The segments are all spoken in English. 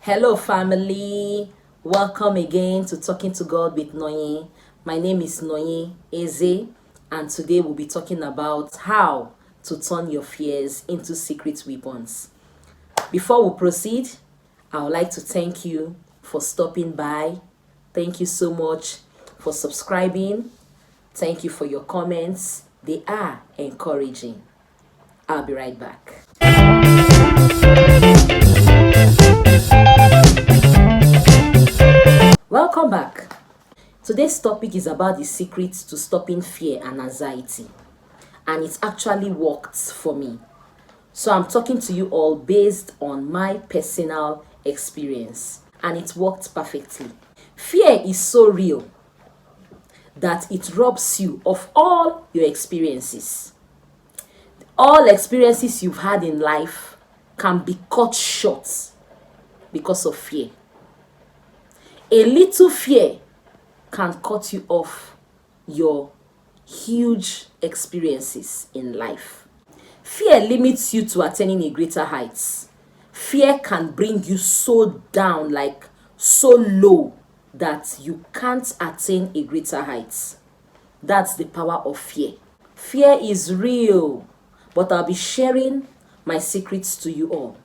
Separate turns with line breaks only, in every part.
Hello family, welcome again to Talking to God with Nonye. My name is Nonye Eze, and today we'll be talking about how to turn your fears into secret weapons. Before we proceed, I would like to thank you for stopping by. Thank you so much for subscribing. Thank you for your comments. They are encouraging. I'll be right back. Welcome back. Today's topic is about the secrets to stopping fear and anxiety, and it actually worked for me. So I'm talking to you all based on my personal experience, and it worked perfectly. Fear is so real that it robs you of all your experiences. All experiences you've had in life can be cut short because of fear. A little fear can cut you off your huge experiences in life. Fear limits you to attaining a greater heights. Fear can bring you so down, like so low, that you can't attain a greater heights. That's the power of fear. Fear is real, but I'll be sharing my secrets to you all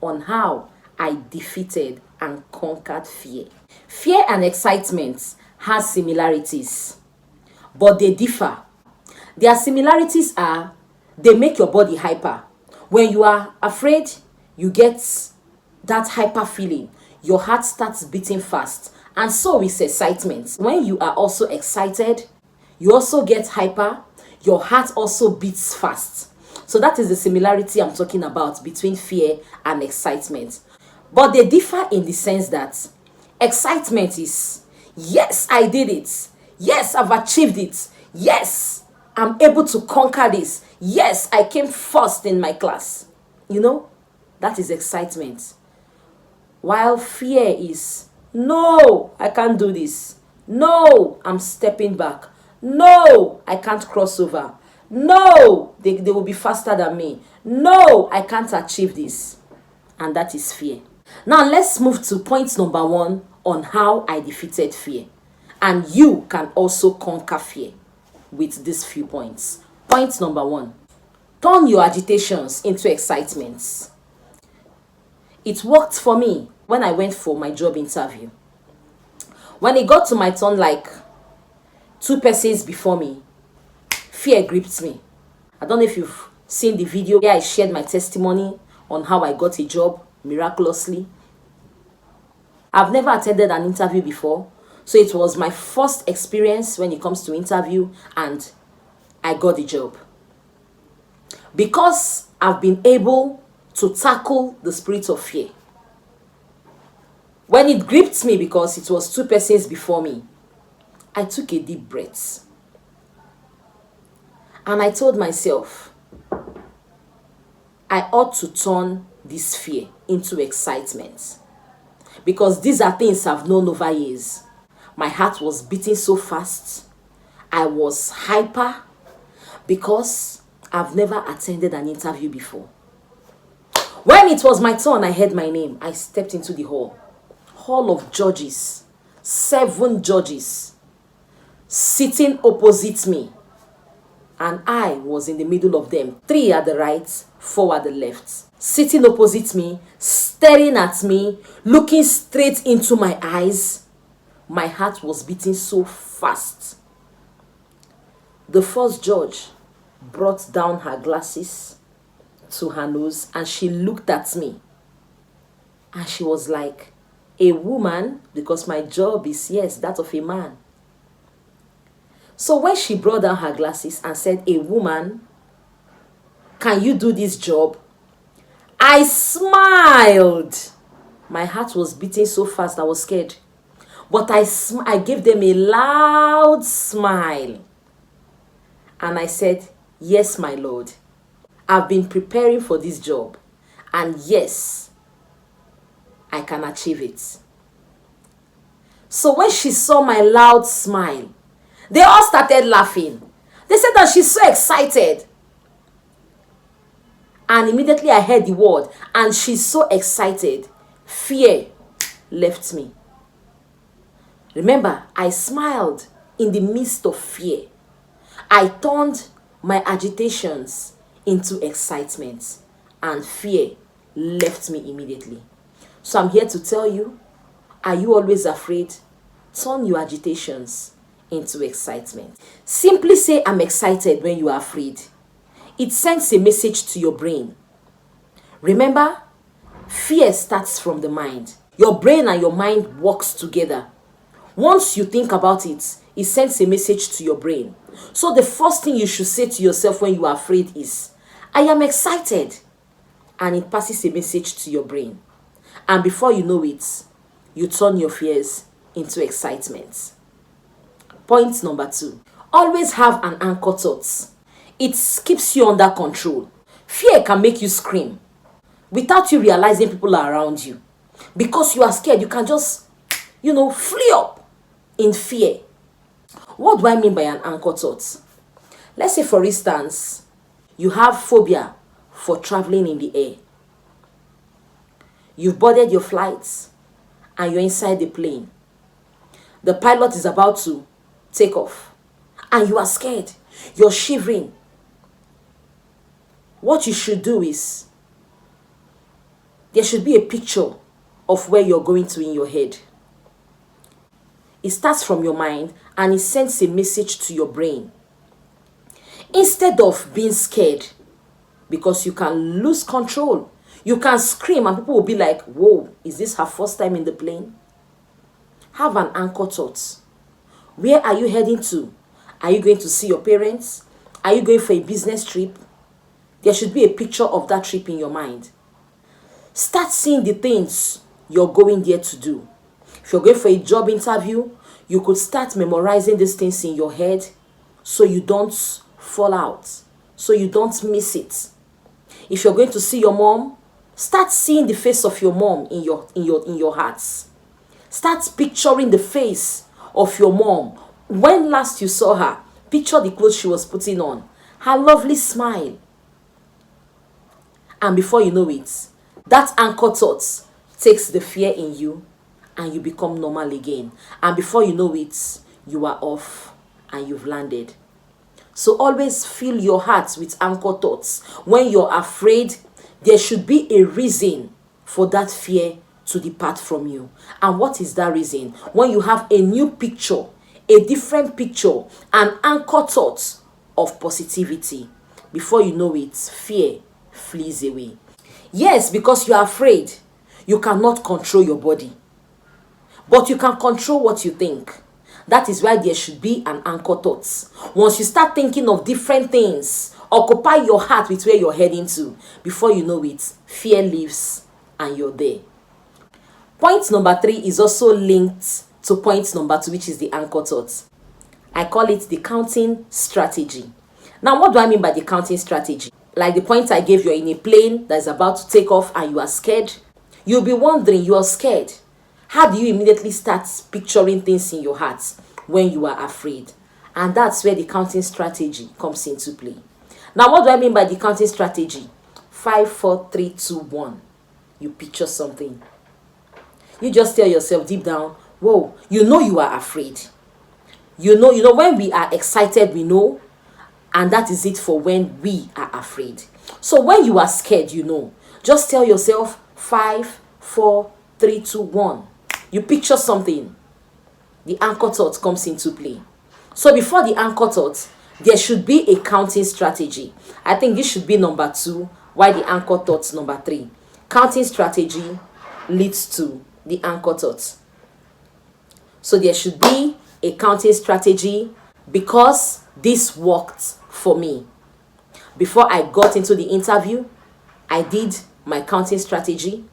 on how I defeated and conquered fear. Fear and excitement has similarities, but they differ. Their similarities are they make your body hyper. When you are afraid, you get that hyper feeling. Your heart starts beating fast. And so is excitement. When you are also excited, you also get hyper. Your heart also beats fast. So that is the similarity I'm talking about between fear and excitement. But they differ in the sense that excitement is, yes, I did it. Yes, I've achieved it. Yes, I'm able to conquer this. Yes, I came first in my class. That is excitement. While fear is, no, I can't do this. No, I'm stepping back. No, I can't cross over. No, they will be faster than me. No, I can't achieve this. And that is fear. Now let's move to point number 1 on how I defeated fear. And you can also conquer fear with these few points. Point number 1. Turn your agitations into excitements. It worked for me when I went for my job interview. When it got to my turn, like 2 persons before me, fear gripped me. I don't know if you've seen the video where I shared my testimony on how I got a job miraculously. I've never attended an interview before, so it was my first experience when it comes to interview, and I got the job. Because I've been able to tackle the spirit of fear. When it gripped me because it was 2 persons before me, I took a deep breath. And I told myself, I ought to turn this fear into excitement. Because these are things I've known over years. My heart was beating so fast. I was hyper because I've never attended an interview before. When it was my turn, I heard my name. I stepped into the hall. Hall of judges. 7 judges sitting opposite me. And I was in the middle of them. 3 at the right, 4 at the left. Sitting opposite me, staring at me, looking straight into my eyes. My heart was beating so fast. The first judge brought down her glasses to her nose and she looked at me. And she was like, a woman, because my job is, yes, that of a man. So when she brought down her glasses and said, a woman, can you do this job? I smiled. My heart was beating so fast, I was scared. But I gave them a loud smile. And I said, yes, my Lord. I've been preparing for this job. And yes, I can achieve it. So when she saw my loud smile, they all started laughing. They said that she's so excited. And immediately I heard the word, and she's so excited. Fear left me. Remember, I smiled in the midst of fear. I turned my agitations into excitement, and fear left me immediately. So I'm here to tell you, are you always afraid? Turn your agitations into excitement. Simply say, I'm excited when you are afraid. It sends a message to your brain. Remember, fear starts from the mind. Your brain and your mind works together. Once you think about it, it sends a message to your brain. So the first thing you should say to yourself when you are afraid is, I am excited. And it passes a message to your brain. And before you know it, you turn your fears into excitement. Point number 2. Always have an anchor thought. It keeps you under control. Fear can make you scream without you realizing people are around you. Because you are scared, you can just, flee up in fear. What do I mean by an anchor thought? Let's say, for instance, you have phobia for traveling in the air. You've boarded your flights and you're inside the plane. The pilot is about to take off and you are scared. You're shivering. What you should do is, there should be a picture of where you're going to in your head. It starts from your mind and it sends a message to your brain. Instead of being scared, because you can lose control, you can scream and people will be like, whoa, is this her first time in the plane? Have an anchor thought. Where are you heading to? Are you going to see your parents? Are you going for a business trip? There should be a picture of that trip in your mind. Start seeing the things you're going there to do. If you're going for a job interview, you could start memorizing these things in your head so you don't fall out, so you don't miss it. If you're going to see your mom, start seeing the face of your mom in your hearts. Start picturing the face of your mom. When last you saw her, picture the clothes she was putting on, her lovely smile. And before you know it, that anchor thought takes the fear in you and you become normal again. And before you know it, you are off and you've landed. So always fill your heart with anchor thoughts. When you're afraid, there should be a reason for that fear to depart from you. And what is that reason? When you have a new picture, a different picture, an anchor thought of positivity, before you know it, fear flees away. Yes, because you are afraid, you cannot control your body. But you can control what you think. That is why there should be an anchor thought. Once you start thinking of different things, occupy your heart with where you're heading to. Before you know it, fear leaves and you're there. Point number 3 is also linked to point number 2, which is the anchor thought. I call it the counting strategy. Now, what do I mean by the counting strategy? Like the point I gave, you're in a plane that is about to take off and you are scared. You'll be wondering, you are scared. How do you immediately start picturing things in your heart when you are afraid? And that's where the counting strategy comes into play. Now, what do I mean by the counting strategy? 5, 4, 3, 2, 1. You picture something. You just tell yourself deep down, whoa, you know you are afraid. You know when we are excited, we know. And that is it for when we are afraid. So when you are scared, just tell yourself 5, 4, 3, 2, 1. You picture something. The anchor thought comes into play. So before the anchor thought, there should be a counting strategy. I think this should be number 2, while the anchor thought's number 3. Counting strategy leads to the anchor thought. So there should be a counting strategy because this worked for me. Before I got into the interview, I did my counting strategy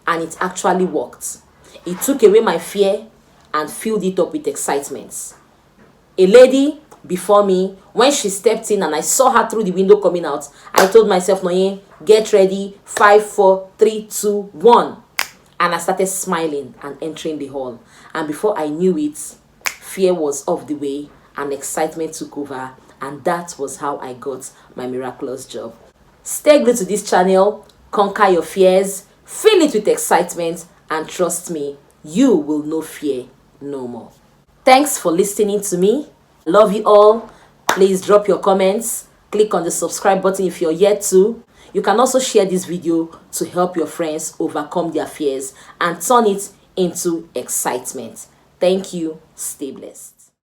and it actually worked. It took away my fear and filled it up with excitement. A lady before me, when she stepped in and I saw her through the window coming out, I told myself, Nonye, get ready, 5, 4, 3, 2, 1. And I started smiling and entering the hall. And before I knew it, fear was off the way and excitement took over. And that was how I got my miraculous job. Stay glued to this channel, conquer your fears, fill it with excitement, and trust me, you will know fear no more. Thanks for listening to me. Love you all. Please drop your comments. Click on the subscribe button if you're yet to. You can also share this video to help your friends overcome their fears and turn it into excitement. Thank you. Stay blessed.